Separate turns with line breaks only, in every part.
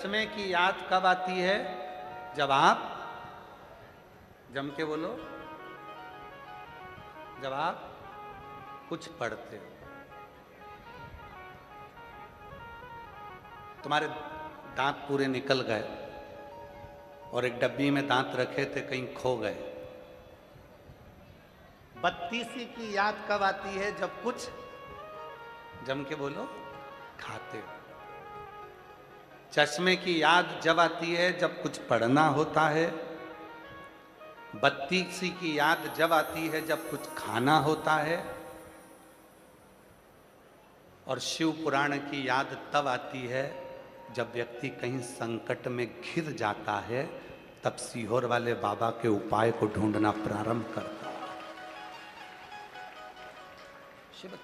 समय की याद कब आती है? जब आप जम के बोलो, जब आप कुछ पढ़ते हो। तुम्हारे दांत पूरे निकल गए और एक डब्बी में दांत रखे थे, कहीं खो गए। 32वीं की याद कब आती है? जब कुछ, जम के बोलो, खाते हो। चश्मे की याद जब आती है जब कुछ पढ़ना होता है। 32वीं की याद जब आती है जब कुछ खाना होता है। और शिव पुराण की याद तब आती है जब व्यक्ति कहीं संकट में घिर जाता है, तब सीहोर वाले बाबा के उपाय को ढूंढना प्रारंभ करता है। शिव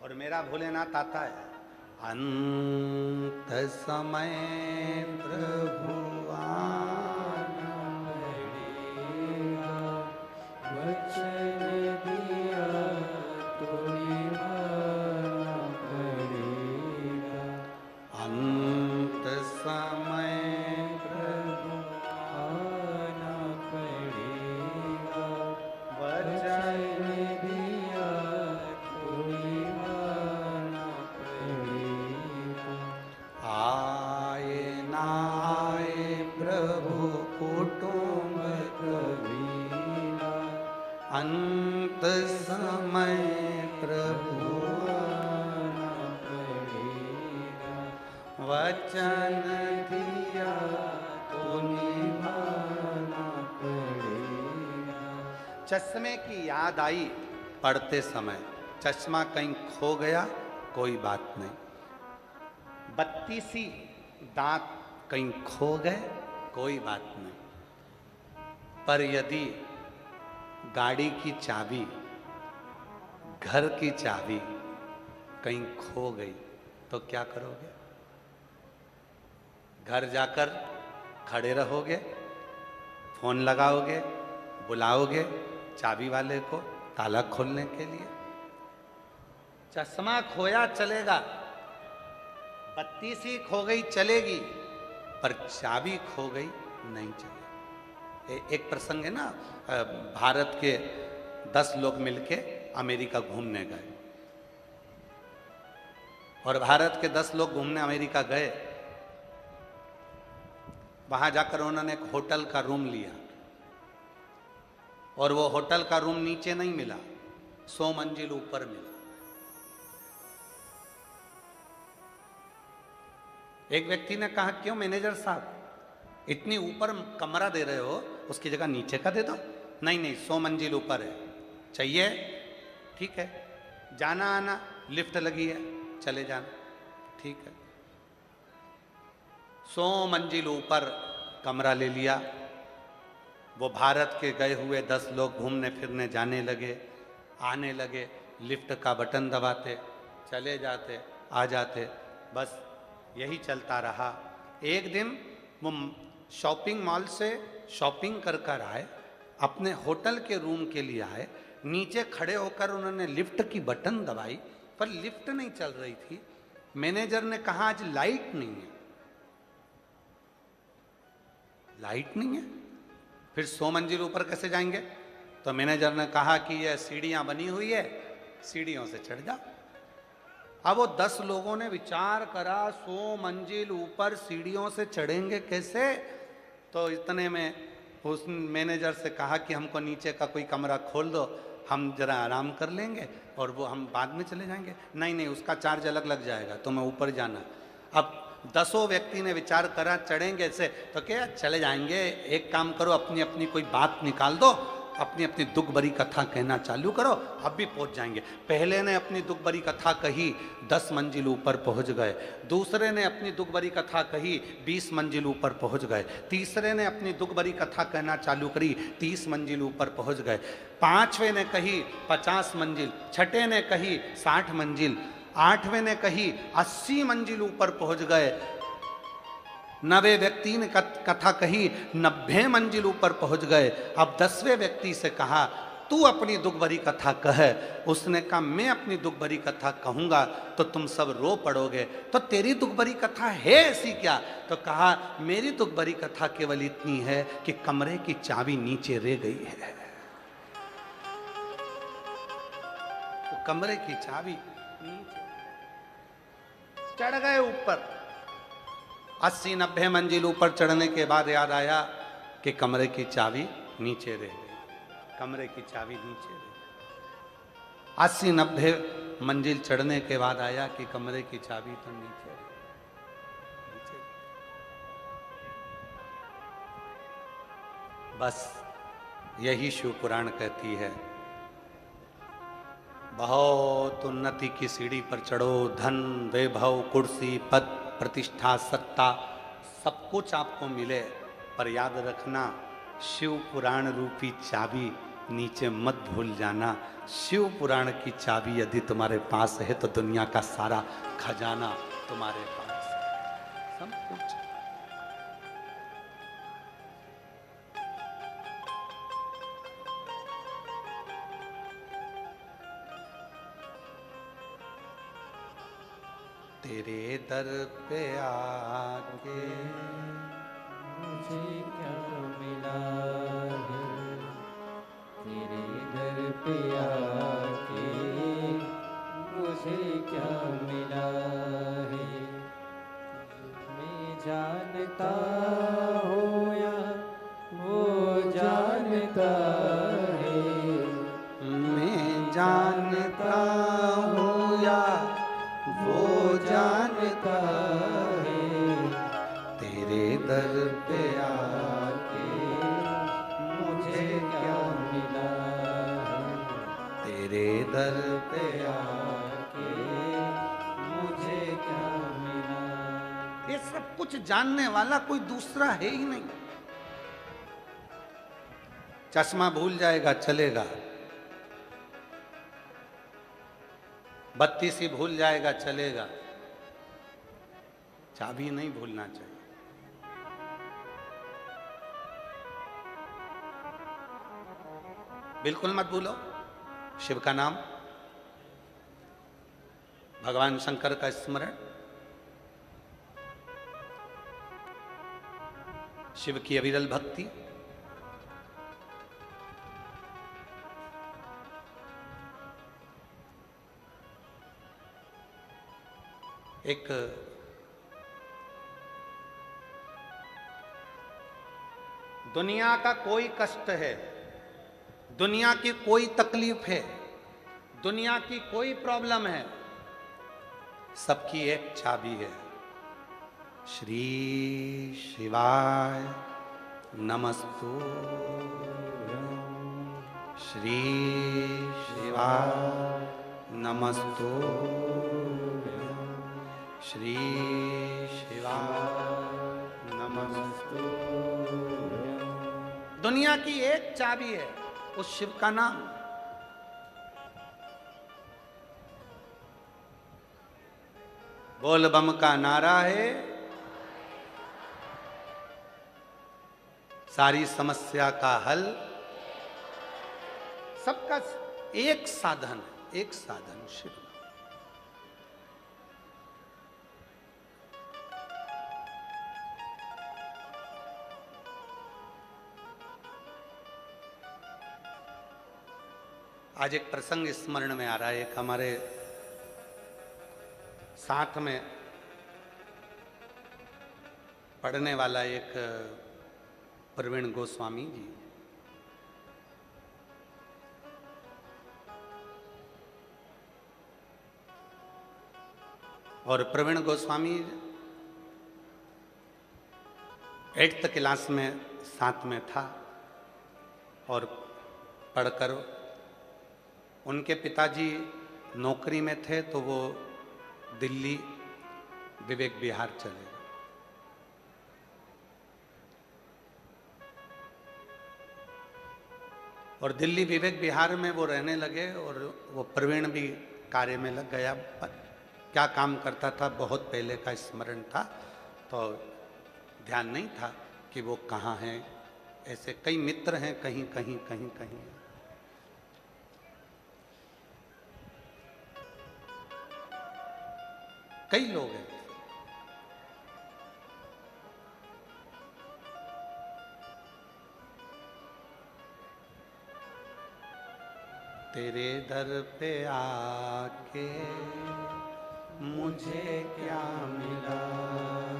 और मेरा भोलेनाथ आता है। अंत समय प्रभु आना पड़ेगा, वचन दिया तो निभाना पड़ेगा। अंत समय प्रभु आना पड़ेगा, वचन दिया तो निभाना पड़ेगा। आए ना आए प्रभु कुटुंब कबीरा, अंत समय प्रभु आना पड़ेगा, वचन दिया तो निभाना पड़ेगा। चश्मे की याद आई पढ़ते समय। चश्मा कहीं खो गया, कोई बात नहीं। 32वीं दांत कहीं खो गए, कोई बात नहीं। पर यदि गाड़ी की चाबी, घर की चाबी कहीं खो गई तो क्या करोगे? घर जाकर खड़े रहोगे, फोन लगाओगे, बुलाओगे चाबी वाले को ताला खोलने के लिए? चश्मा खोया चलेगा, 32वीं खो गई चलेगी, पर चाबी खो गई नहीं चलेगी। एक प्रसंग है ना, भारत के 10 लोग मिलके अमेरिका घूमने गए और भारत के 10 लोग घूमने अमेरिका गए। वहां जाकर उन्होंने एक होटल का रूम लिया और वो होटल का रूम नीचे नहीं मिला, 100 मंजिल ऊपर मिला। एक व्यक्ति ने कहा, क्यों मैनेजर साहब, इतनी ऊपर कमरा दे रहे हो, उसकी जगह नीचे का दे दो। नहीं नहीं, 100 मंजिल ऊपर है, चाहिए? ठीक है, जाना आना लिफ्ट लगी है, चले जाना, ठीक है। 100 मंजिल ऊपर कमरा ले लिया। वो भारत के गए हुए 10 लोग घूमने फिरने जाने लगे, आने लगे, लिफ्ट का बटन दबाते, चले जाते, आ जाते, बस यही चलता रहा। एक दिन वो शॉपिंग मॉल से शॉपिंग कर कर आए, अपने होटल के रूम के लिए आए। नीचे खड़े होकर उन्होंने लिफ्ट की बटन दबाई, पर लिफ्ट नहीं चल रही थी। मैनेजर ने कहा, आज लाइट नहीं है। लाइट नहीं है, फिर 100 मंजिल ऊपर कैसे जाएंगे? तो मैनेजर ने कहा कि यह सीढ़ियां बनी हुई है, सीढ़ियों से चढ़ जाओ। अब वो 10 लोगों ने विचार करा, 100 मंजिल ऊपर सीढ़ियों से चढ़ेंगे कैसे? तो इतने में उस मैनेजर से कहा कि हमको नीचे का कोई कमरा खोल दो, हम जरा आराम कर लेंगे और वो हम बाद में चले जाएंगे। नहीं नहीं, उसका चार्ज अलग लग जाएगा, तुम्हें ऊपर जाना। अब 10 व्यक्ति ने विचार करा, चढ़ेंगे ऐसे, तो क्या चले जाएंगे। एक काम करो, अपनी अपनी कोई बात निकाल दो, अपनी अपनी दुख भरी कथा कहना चालू करो, अब भी पहुंच जाएंगे। पहले ने अपनी दुख भरी कथा कही, 10 मंजिल ऊपर पहुंच गए। दूसरे ने अपनी दुख भरी कथा कही, 20 मंजिल ऊपर पहुंच गए। तीसरे ने अपनी दुख भरी कथा कहना चालू करी, 30 मंजिल ऊपर पहुंच गए। 5वें ने कही 50 मंजिल, 6ठे ने कही 60 मंजिल, 8वें ने कही 80 मंजिल ऊपर पहुंच गए। 90 व्यक्ति ने कथा कही, 90 मंजिल ऊपर पहुंच गए। अब 10वें व्यक्ति से कहा, तू अपनी दुख भरी कथा कह। उसने कहा मैं अपनी दुख भरी कथा कहूंगा तो तुम सब रो पड़ोगे, तो तेरी दुख भरी कथा है ऐसी क्या? तो कहा मेरी दुख भरी कथा केवल इतनी है कि कमरे की चाबी नीचे रह गई है। तो कमरे की चाबी नीचे, चढ़ गए ऊपर, 80-90 मंजिल ऊपर चढ़ने के बाद याद आया कि कमरे की चाबी नीचे रह गई। कमरे की चाबी नीचे रह गई। 80-90 मंजिल चढ़ने के बाद आया कि कमरे की चाबी तो नीचे रह गई। बस यही शिव पुराण कहती है, बहुत उन्नति की सीढ़ी पर चढ़ो, धन वैभव कुर्सी पद प्रतिष्ठा सत्ता सब कुछ आपको मिले, पर याद रखना शिव पुराण रूपी चाबी नीचे मत भूल जाना। शिव पुराण की चाबी यदि तुम्हारे पास है तो दुनिया का सारा खजाना तुम्हारे पास है, सब कुछ। तेरे दर पे आके
मुझे क्या मिला है, तेरे दर पे आके मुझे क्या मिला है। मैं जानता हूँ या वो जानता है,
मैं जानता हूँ या वो जानता
है।
तेरे दर पे
आके मुझे क्या मिला है,
तेरे दर पे
आके मुझे क्या मिला।
ये सब कुछ जानने वाला कोई दूसरा है ही नहीं। चश्मा भूल जाएगा चलेगा, बत्ती सी भूल जाएगा चलेगा, चाबी नहीं भूलना चाहिए। बिल्कुल मत भूलो शिव का नाम, भगवान शंकर का स्मरण, शिव की अविरल भक्ति। एक दुनिया का कोई कष्ट है, दुनिया की कोई तकलीफ है, दुनिया की कोई प्रॉब्लम है, सबकी एक चाबी है, श्री शिवाय नमस्तु, श्री शिवाय नमस्तु, श्री शिवाय नमस्तु। दुनिया की एक चाबी है, उस शिव का नाम। बोल बम का नारा है, सारी समस्या का हल, सबका एक साधन, एक साधन शिव। आज एक प्रसंग स्मरण में आ रहा है। एक हमारे साथ में पढ़ने वाला एक प्रवीण गोस्वामी जी, और प्रवीण गोस्वामी 8th क्लास में साथ में था, और पढ़कर उनके पिताजी नौकरी में थे तो वो दिल्ली विवेक विहार चले गए। और दिल्ली विवेक विहार में वो रहने लगे, और वो प्रवीण भी कार्य में लग गया। क्या काम करता था बहुत पहले का स्मरण था, तो ध्यान नहीं था कि वो कहाँ हैं। ऐसे कई मित्र हैं, कहीं कहीं कहीं कहीं। कई लोग हैं। तेरे दर पे आके मुझे क्या मिला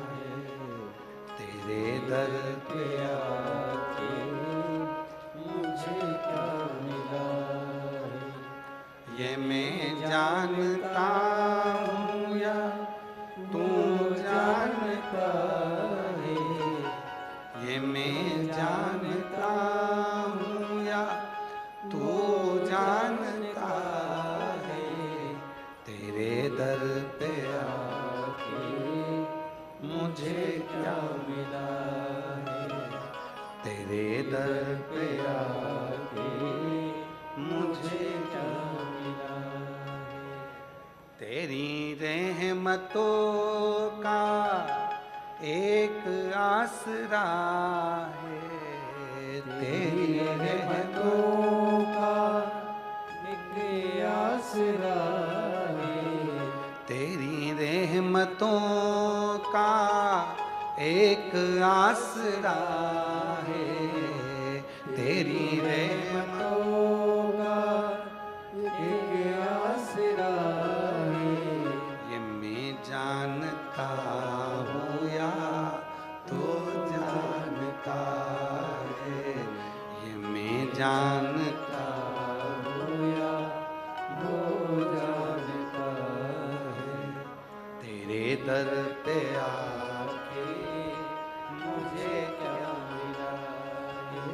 है, तेरे दर पे
आके मुझे क्या मिला है,
ये मैं जानता हूँ या तू जानता
है,
ये मैं जानता हूँ या तू जानता है, तेरे दर पे
आके
मुझे क्या
मिला है,
तेरे दर पे
आके
मुझे
क्या मिला है,
तेरी रहमतों का एक आसरा है, तेरी रहमतों
का एक आसरा है,
तेरी रहमतों का एक आसरा है, तेरी रहमतों
का एक आसरा है,
ये मैं जानता हूँ या तो जानता है, ये मैं जानता
हूँ या वो जानता है,
तेरे दर पे आके मुझे क्या मिला है,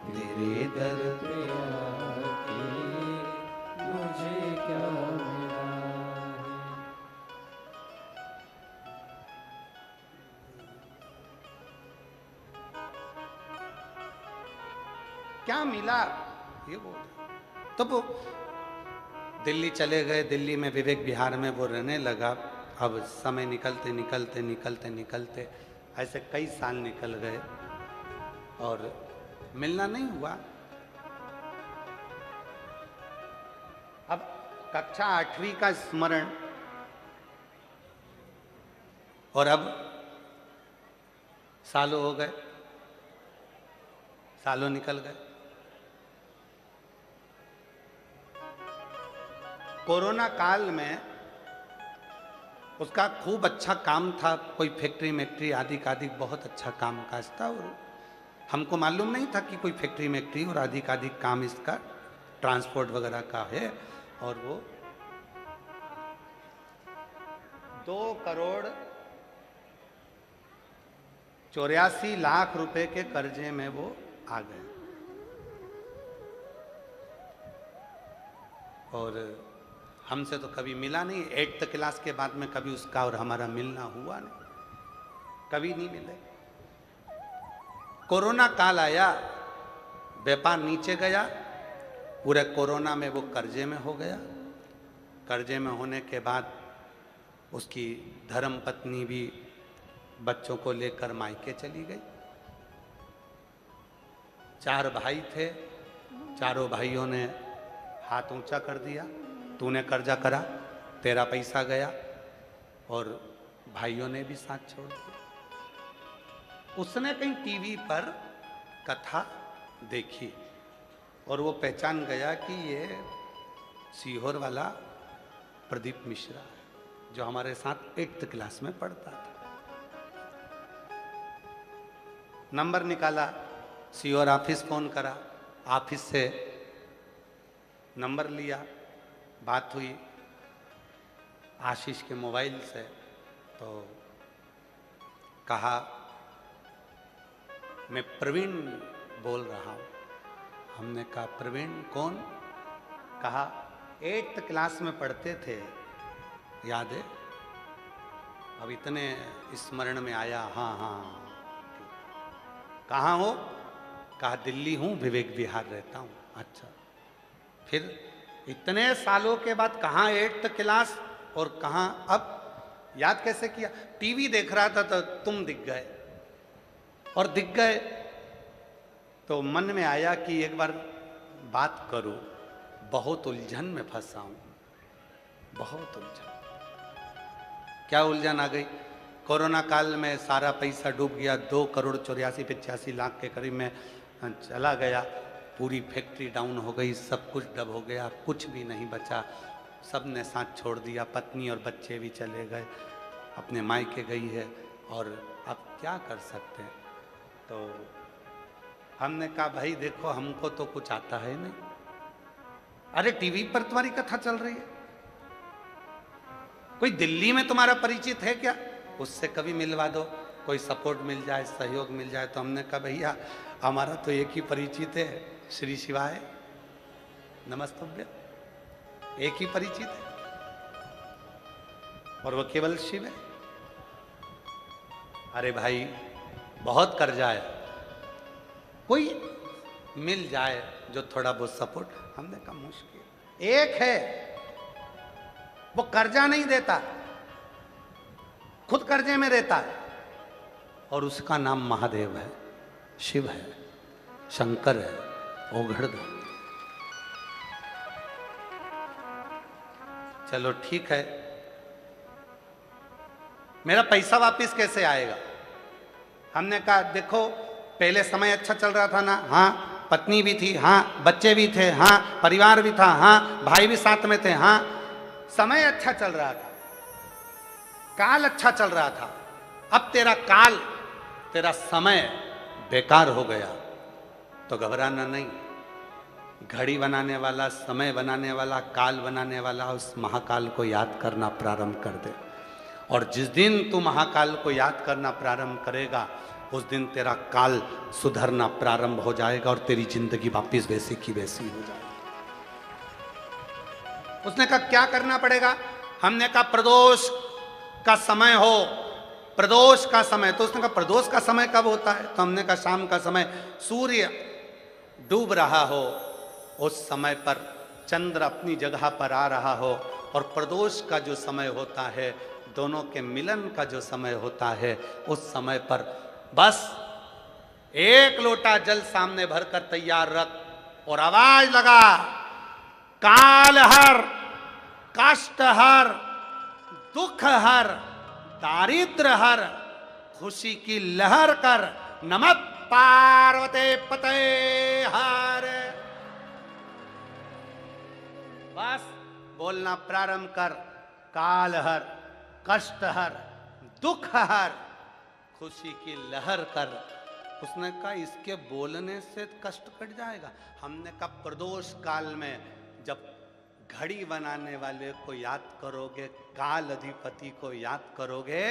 तेरे दर पे
आके मुझे क्या मिला है,
क्या मिला, ये बोल। तो वो दिल्ली चले गए, दिल्ली में विवेक विहार में वो रहने लगा। अब समय निकलते निकलते निकलते निकलते ऐसे कई साल निकल गए और मिलना नहीं हुआ। अब कक्षा 8वीं का स्मरण और अब सालों हो गए, सालों निकल गए। कोरोना काल में उसका खूब अच्छा काम था, कोई फैक्ट्री मैक्ट्री आदि का आदि बहुत अच्छा काम काज था और हमको मालूम नहीं था कि कोई फैक्ट्री मैक्ट्री और आदि का आदि काम इसका ट्रांसपोर्ट वगैरह का है। और वो 2,84,00,000 रुपए के कर्जे में वो आ गए और हमसे तो कभी मिला नहीं। 8th क्लास के बाद में कभी उसका और हमारा मिलना हुआ नहीं, कभी नहीं मिले। कोरोना काल आया, व्यापार नीचे गया, पूरे कोरोना में वो कर्जे में हो गया। कर्जे में होने के बाद उसकी धर्म पत्नी भी बच्चों को लेकर मायके चली गई। 4 भाई थे, चारों भाइयों ने हाथ ऊंचा कर दिया, तूने कर्जा करा, तेरा पैसा गया, और भाइयों ने भी साथ छोड़ दिया। उसने कहीं टीवी पर कथा देखी और वो पहचान गया कि ये सीहोर वाला प्रदीप मिश्रा है जो हमारे साथ 8th क्लास में पढ़ता था। नंबर निकाला, सीहोर ऑफिस फोन करा, ऑफिस से नंबर लिया, बात हुई आशीष के मोबाइल से, तो कहा मैं प्रवीण बोल रहा हूँ। हमने कहा प्रवीण कौन? कहा 8th क्लास में पढ़ते थे, याद है? अब इतने स्मरण में आया। हाँ हाँ, कहाँ हो? कहा दिल्ली हूँ, विवेक विहार रहता हूँ। अच्छा, फिर इतने सालों के बाद कहाँ 8th क्लास और कहाँ? अब याद कैसे किया? टीवी देख रहा था तो तुम दिख गए, और दिख गए तो मन में आया कि एक बार बात करूं, बहुत उलझन में फंसा हूं, बहुत उलझन। क्या उलझन आ गई। कोरोना काल में सारा पैसा डूब गया, 2,84,85,00,000 के करीब में चला गया। पूरी फैक्ट्री डाउन हो गई, सब कुछ डब हो गया, कुछ भी नहीं बचा, सब ने साथ छोड़ दिया। पत्नी और बच्चे भी चले गए, अपने मायके गई है, और अब क्या कर सकते हैं। तो हमने कहा भाई देखो हमको तो कुछ आता है नहीं। अरे टीवी पर तुम्हारी कथा चल रही है, कोई दिल्ली में तुम्हारा परिचित है क्या, उससे कभी मिलवा दो, कोई सपोर्ट मिल जाए, सहयोग मिल जाए। तो हमने कहा भैया हमारा तो एक ही परिचित है, श्री शिवाय नमस्तुभ्य, एक ही परिचित है और वो केवल शिव है। अरे भाई बहुत कर्जा है, कोई मिल जाए जो थोड़ा बहुत सपोर्ट। हमने कहा मुश्किल। एक है वो कर्जा नहीं देता, खुद कर्जे में रहता है, और उसका नाम महादेव है, शिव है, शंकर है, ओघड़दान। चलो ठीक है, मेरा पैसा वापस कैसे आएगा। हमने कहा देखो पहले समय अच्छा चल रहा था ना, हाँ पत्नी भी थी, हाँ बच्चे भी थे, हाँ परिवार भी था, हाँ भाई भी साथ में थे, हाँ समय अच्छा चल रहा था, काल अच्छा चल रहा था। अब तेरा काल, तेरा समय बेकार हो गया तो घबराना नहीं। घड़ी बनाने वाला, समय बनाने वाला, काल बनाने वाला उस महाकाल को याद करना प्रारंभ कर दे। और जिस दिन तू महाकाल को याद करना प्रारंभ करेगा उस दिन तेरा काल सुधरना प्रारंभ हो जाएगा और तेरी जिंदगी वापिस वैसी की वैसी हो जाएगी। उसने कहा क्या करना पड़ेगा। हमने कहा प्रदोष का समय हो, प्रदोष का समय। तो उसने कहा प्रदोष का समय कब होता है। तो हमने कहा शाम का समय, सूर्य डूब रहा हो उस समय पर, चंद्र अपनी जगह पर आ रहा हो, और प्रदोष का जो समय होता है, दोनों के मिलन का जो समय होता है, उस समय पर बस एक लोटा जल सामने भरकर तैयार रख और आवाज लगा, काल हर, कष्ट हर, दुख हर, दारिद्र हर, खुशी की लहर कर, नमः पार्वते पते हर। बस बोलना प्रारंभ कर, काल हर, कष्ट हर, दुख हर, खुशी की लहर कर। उसने कहा इसके बोलने से कष्ट कट जाएगा। हमने कहा प्रदोष काल में जब घड़ी बनाने वाले को याद करोगे, काल अधिपति को याद करोगे,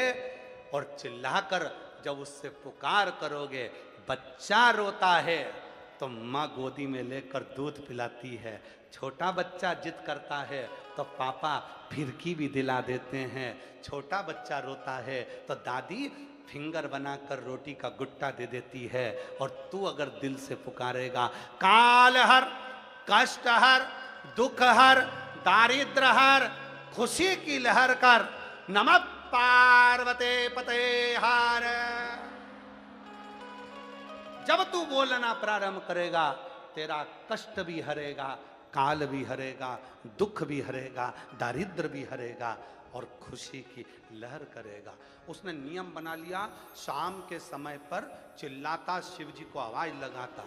और चिल्लाकर जब उससे पुकार करोगे, बच्चा रोता है तो माँ गोदी में लेकर दूध पिलाती है, छोटा बच्चा जिद करता है तो पापा फिरकी भी दिला देते हैं, छोटा बच्चा रोता है तो दादी फिंगर बनाकर रोटी का गुट्टा दे देती है। और तू अगर दिल से पुकारेगा, काल हर, कष्ट हर, दुख हर, दारिद्र हर, खुशी की लहर कर, नमः पार्वते पते हर। जब तू बोलना प्रारंभ करेगा तेरा कष्ट भी हरेगा, काल भी हरेगा, दुख भी हरेगा, दारिद्र भी हरेगा और खुशी की लहर करेगा। उसने नियम बना लिया, शाम के समय पर चिल्लाता शिव जी को आवाज लगाता,